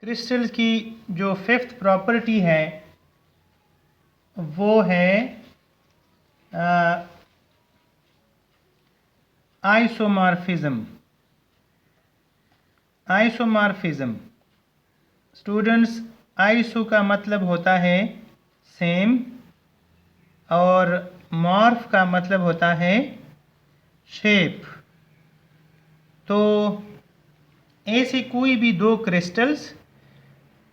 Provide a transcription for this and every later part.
Crystal की जो fifth property है वो है आइसोमॉर्फिज्म। आइसोमॉर्फिज्म स्टूडेंट्स, आइसो का मतलब होता है सेम और मॉर्फ का मतलब होता है शेप। तो ऐसे कोई भी दो क्रिस्टल्स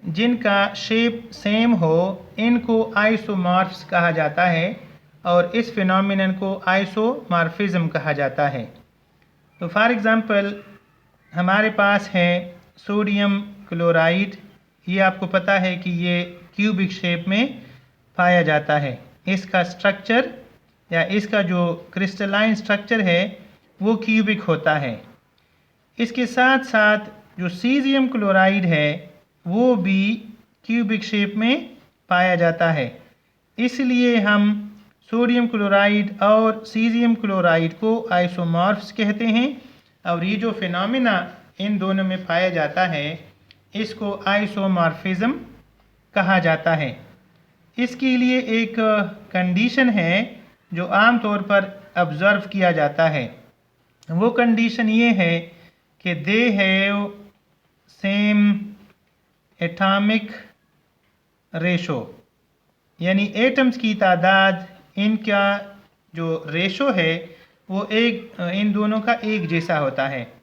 जिनका शेप सेम हो इनको आइसोमॉर्फ्स कहा जाता है और इस फिनोमिनन को आइसोमॉर्फिज्म कहा जाता है। तो फॉर एग्ज़ाम्पल हमारे पास है सोडियम क्लोराइड। ये आपको पता है कि ये क्यूबिक शेप में पाया जाता है। इसका स्ट्रक्चर या इसका जो क्रिस्टलाइन स्ट्रक्चर है वो क्यूबिक होता है। इसके साथ साथ जो सीजियम क्लोराइड है वो भी क्यूबिक शेप में पाया जाता है। इसलिए हम सोडियम क्लोराइड और सीजियम क्लोराइड को आइसोमॉर्फ्स कहते हैं और ये जो फिनोमिना इन दोनों में पाया जाता है इसको आइसोमॉर्फिज्म कहा जाता है। इसके लिए एक कंडीशन है जो आमतौर पर ऑब्ज़र्व किया जाता है। वो कंडीशन ये है कि they have same atomic ratio, यानी एटम्स की तादाद इनका जो रेशो है वो इन दोनों का एक जैसा होता है।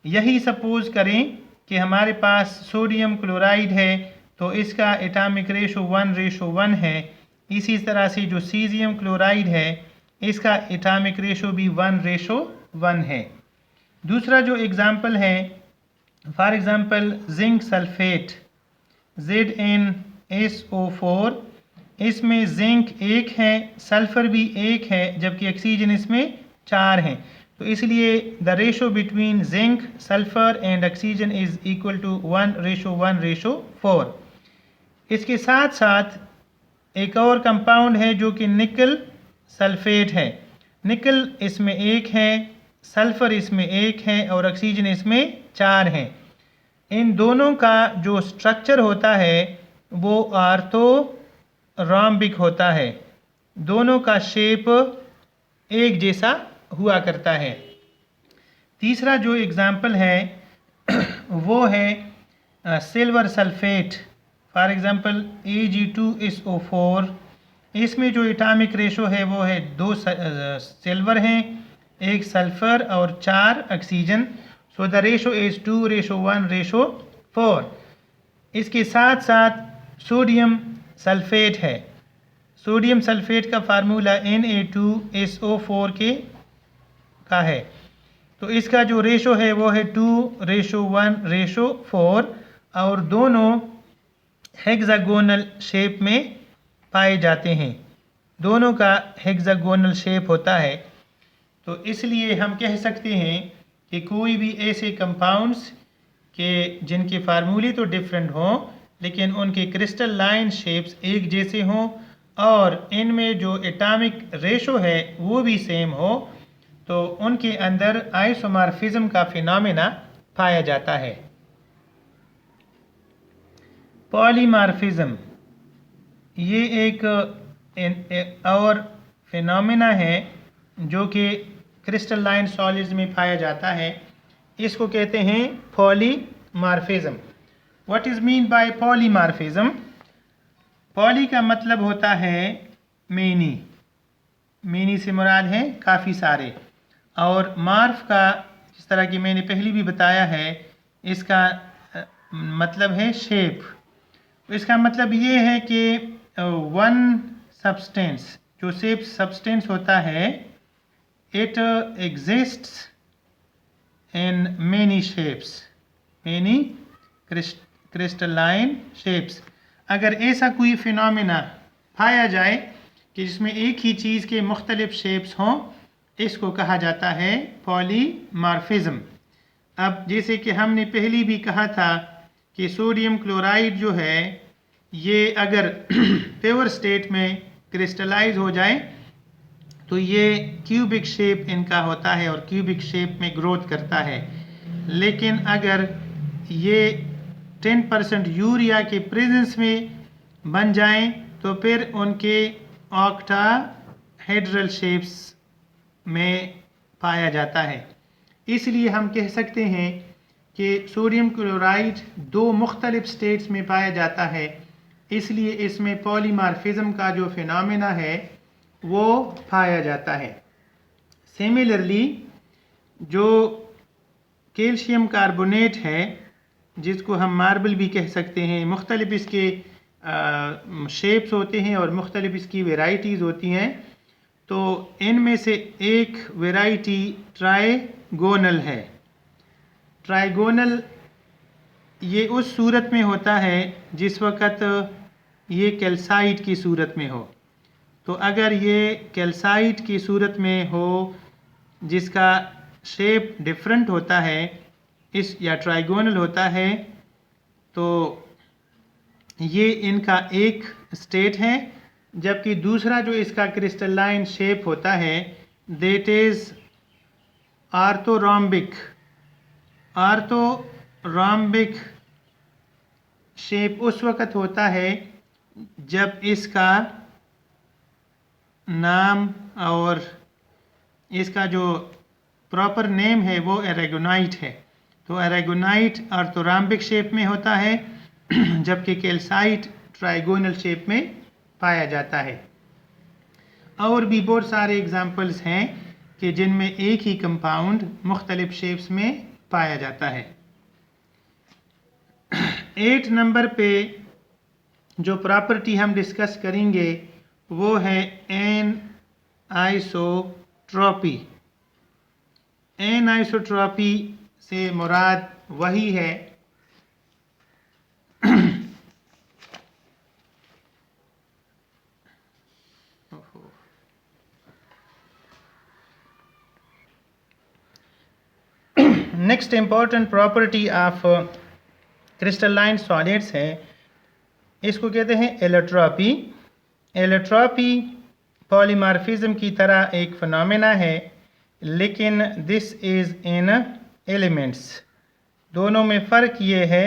यही सपोज़ करें कि हमारे पास सोडियम क्लोराइड है तो इसका एटॉमिक रेशो 1:1 है। इसी तरह से जो सीजियम क्लोराइड है इसका एटॉमिक रेशो भी 1:1 है। दूसरा जो एग्ज़ाम्पल है, for example zinc sulphate ZnSO4, इसमें जिंक एक है, सल्फ़र भी एक है, जबकि ऑक्सीजन इसमें 4 हैं। तो इसलिए the ratio between zinc sulphur and oxygen is equal to 1:1:4। इसके साथ साथ एक और कंपाउंड है जो कि निकल सल्फेट है। निकल इसमें एक है, सल्फ़र इसमें एक है और ऑक्सीजन इसमें 4 हैं। इन दोनों का जो स्ट्रक्चर होता है वो ऑर्थोरोम्बिक होता है। दोनों का शेप एक जैसा हुआ करता है। तीसरा जो एग्ज़ाम्पल है वो है silver sulphate, for example Ag2SO4। इसमें जो एटॉमिक रेशो है वो है 2 सिल्वर हैं, 1 सल्फ़र और 4 oxygen. So the ratio is 2:1:4। इसके साथ साथ सोडियम सल्फेट है। सोडियम सल्फेट का फार्मूला Na2SO4 का है। तो इसका जो रेशो है वो है 2:1:4 और दोनों हेक्सागोनल शेप में पाए जाते हैं। दोनों का हेक्सागोनल शेप होता है। तो इसलिए हम कह सकते हैं कि कोई भी ऐसे कंपाउंड्स के जिनके फार्मूले तो डिफरेंट हों लेकिन उनके क्रिस्टल लाइन शेप्स एक जैसे हों और इनमें जो एटॉमिक रेशो है वो भी सेम हो तो उनके अंदर आइसोमॉर्फिज्म का फिनोमेना पाया जाता है। पॉलीमॉर्फिज्म ये एक और फिनोमेना है जो कि क्रिस्टलाइन सॉलिड्स में पाया जाता है। इसको कहते हैं polymorphism. What is mean by polymorphism? Poly का मतलब होता है मेनी, मेनी से मुराद है काफ़ी सारे, और मार्फ का जिस तरह कि मैंने पहले भी बताया है इसका मतलब है शेप। तो इसका मतलब ये है कि वन सब्सटेंस जो शेप सब्सटेंस होता है it exists in many shapes, many crystalline shapes. अगर ऐसा कोई फिनोमेना पाया जाए कि जिसमें एक ही चीज़ के मुख्तलिफ शेप्स हों इसको कहा जाता है पॉलीमॉर्फिज्म। अब जैसे कि हमने पहले भी कहा था कि सोडियम क्लोराइड जो है ये अगर प्योर स्टेट में क्रिस्टलाइज हो जाए तो ये क्यूबिक शेप इनका होता है और क्यूबिक शेप में ग्रोथ करता है। लेकिन अगर ये 10% यूरिया के प्रेजेंस में बन जाएं तो फिर उनके ऑक्टाहेड्रल शेप्स में पाया जाता है। इसलिए हम कह सकते हैं कि सोडियम क्लोराइड दो मुख्तलिफ स्टेट्स में पाया जाता है, इसलिए इसमें पॉलीमार्फिज्म का जो फिनोमेना है वो पाया जाता है। सिमिलरली जो कैल्शियम कार्बोनेट है, जिसको हम मार्बल भी कह सकते हैं, मुख्तलिफ इसके शेप्स होते हैं और मुख्तलिफ इसकी वेराइटीज़ होती हैं। तो इनमें से एक वेराइटी ट्राइगोनल है। ट्राइगोनल ये उस सूरत में होता है जिस वक़्त ये कैल्साइट की सूरत में हो। तो अगर ये कैल्साइट की सूरत में हो जिसका शेप डिफरेंट होता है इस या ट्राइगोनल होता है, तो ये इनका एक स्टेट है। जबकि दूसरा जो इसका क्रिस्टलाइन शेप होता है दैट इज़ आर्थोरोम्बिक। आर्थोरोम्बिक शेप उस वक़्त होता है जब इसका नाम और इसका जो प्रॉपर नेम है वो एरेगोनाइट है। तो एरेगोनाइट आर्थोरोम्बिक शेप में होता है जबकि कैल्साइट ट्राइगोनल शेप में पाया जाता है। और भी बहुत सारे एग्जाम्पल्स हैं कि जिनमें एक ही कंपाउंड मुख्तलिफ शेप्स में पाया जाता है। 8 नंबर पे जो प्रॉपर्टी हम डिस्कस करेंगे वो है एनआइसोट्रॉपी। एनआइसोट्रॉपी से मुराद वही है next important property of crystalline solids है, इसको कहते हैं एलोट्रॉपी। एलोट्रॉपी पॉलीमॉर्फिज्म की तरह एक फिनोमेना है, लेकिन दिस इज़ इन एलिमेंट्स। दोनों में फ़र्क ये है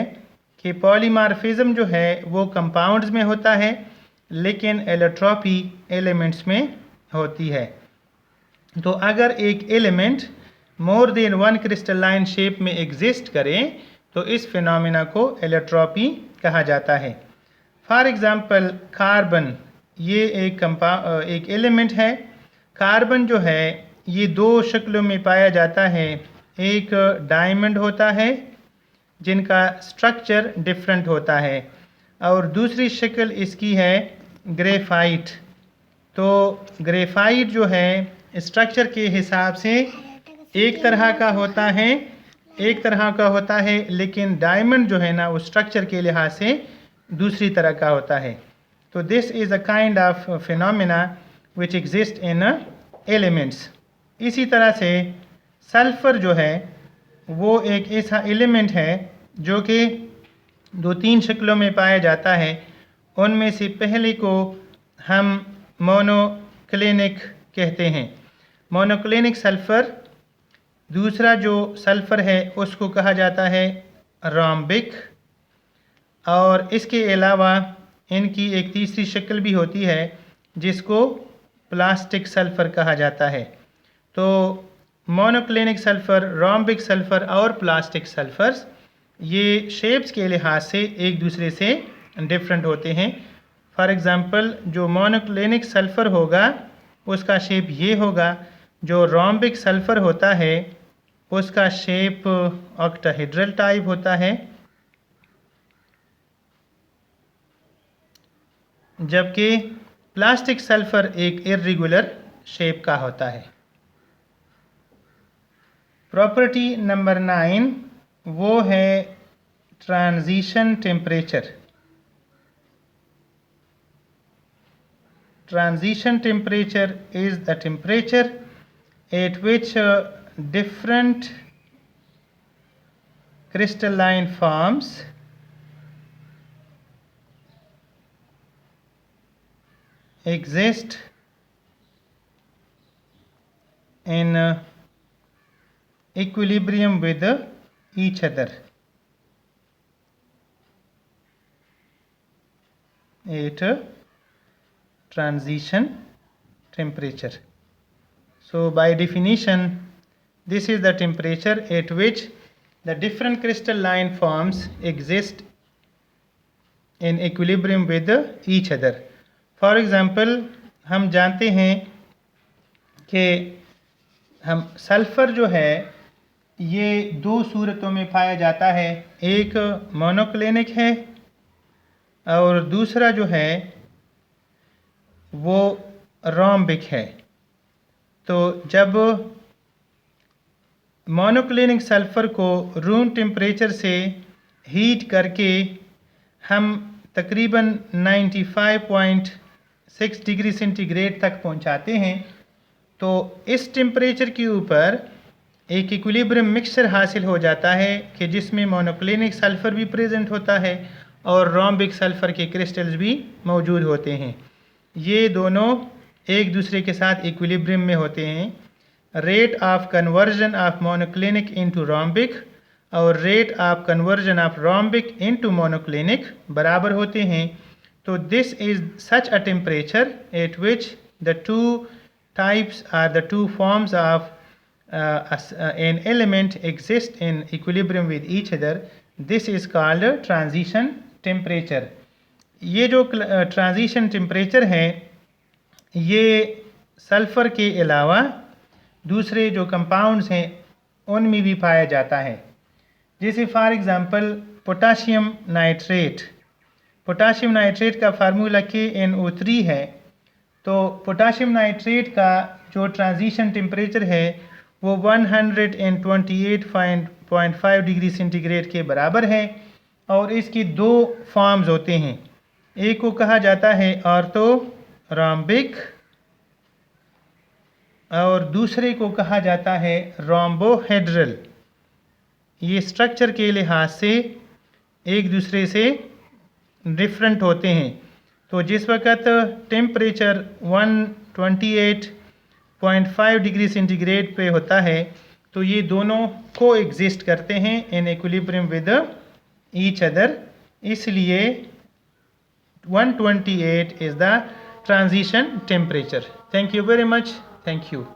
कि पॉलीमॉर्फिज्म जो है वो कंपाउंड्स में होता है, लेकिन एलोट्रॉपी एलिमेंट्स में होती है। तो अगर एक element more than one crystalline shape में एग्जिस्ट करें तो इस फिनोमेना को एलोट्रॉपी कहा जाता है। फॉर एग्ज़ाम्पल कार्बन, ये एक एलिमेंट है। कार्बन जो है ये दो शक्लों में पाया जाता है। एक डायमंड होता है जिनका स्ट्रक्चर डिफरेंट होता है और दूसरी शक्ल इसकी है ग्रेफाइट। तो ग्रेफाइट जो है स्ट्रक्चर के हिसाब से एक तरह का होता है, लेकिन डायमंड जो है ना वो स्ट्रक्चर के लिहाज से दूसरी तरह का होता है। तो this is a kind of phenomena which exist in elements. इसी तरह से सल्फ़र जो है वो एक ऐसा एलिमेंट है जो कि 2-3 शक्लों में पाया जाता है। उनमें से पहले को हम मोनोक्लिनिक कहते हैं, मोनोक्लिनिक सल्फ़र। दूसरा जो सल्फ़र है उसको कहा जाता है रोम्बिक, और इसके अलावा इनकी एक तीसरी शक्ल भी होती है जिसको प्लास्टिक सल्फ़र कहा जाता है। तो मोनोक्लिनिक सल्फ़र, रोम्बिक सल्फ़र और प्लास्टिक सल्फ़र्स ये शेप्स के लिहाज से एक दूसरे से डिफरेंट होते हैं। फॉर एग्ज़ाम्पल जो मोनोक्लिनिक सल्फ़र होगा उसका शेप ये होगा, जो रोम्बिक सल्फ़र होता है उसका शेप ऑक्टाहेड्रल टाइप होता है, जबकि प्लास्टिक सल्फ़र एक इर्रेगुलर शेप का होता है। प्रॉपर्टी नंबर 9 वो है transition temperature. Transition temperature is the temperature at which different crystalline forms exist in equilibrium with each other. at transition temperature. So by definition, this is the temperature at which the different crystalline forms exist in equilibrium with each other. For example, हम जानते हैं कि हम sulphur जो है ये दो सूरतों में पाया जाता है, एक मोनोक्लिनिक है और दूसरा जो है वो रोम्बिक है। तो जब मोनोक्लिनिक सल्फ़र को रूम टेम्परेचर से हीट करके हम तकरीबन 95.6 डिग्री सेंटीग्रेड तक पहुंचाते हैं, तो इस टेम्परेचर के ऊपर एक इक्विलिब्रियम मिक्सचर हासिल हो जाता है कि जिसमें मोनोक्लिनिक सल्फ़र भी प्रेजेंट होता है और रोम्बिक सल्फ़र के क्रिस्टल्स भी मौजूद होते हैं। ये दोनों एक दूसरे के साथ इक्विलिब्रियम में होते हैं। Rate of conversion of monoclinic into rhombic और rate of conversion of rhombic into monoclinic बराबर होते हैं। तो this is such a temperature at which the two types are the two forms of an element exist in equilibrium with each other. This is called transition temperature. ये जो transition temperature है ये sulphur के अलावा दूसरे जो compounds हैं उनमें भी पाया जाता है। जैसे फॉर एग्ज़ाम्पल पोटाशियम नाइट्रेट का फार्मूला KNO3 है। तो पोटाशियम नाइट्रेट का जो ट्रांजिशन टेम्परेचर है वो 128.5 डिग्री सेंटीग्रेड के बराबर है और इसकी दो फॉर्म्स होते हैं। एक को कहा जाता है ऑर्थो रोम्बिक और दूसरे को कहा जाता है रोम्बोहेड्रल। ये स्ट्रक्चर के लिहाज से एक दूसरे से डिफरेंट होते हैं। तो जिस वक़्त टेम्परेचर 128.5 डिग्री सेंटीग्रेड पे होता है तो ये दोनों को एग्जिस्ट करते हैं in equilibrium with each other, इसलिए 128 is the transition temperature. Thank you very much. Thank you.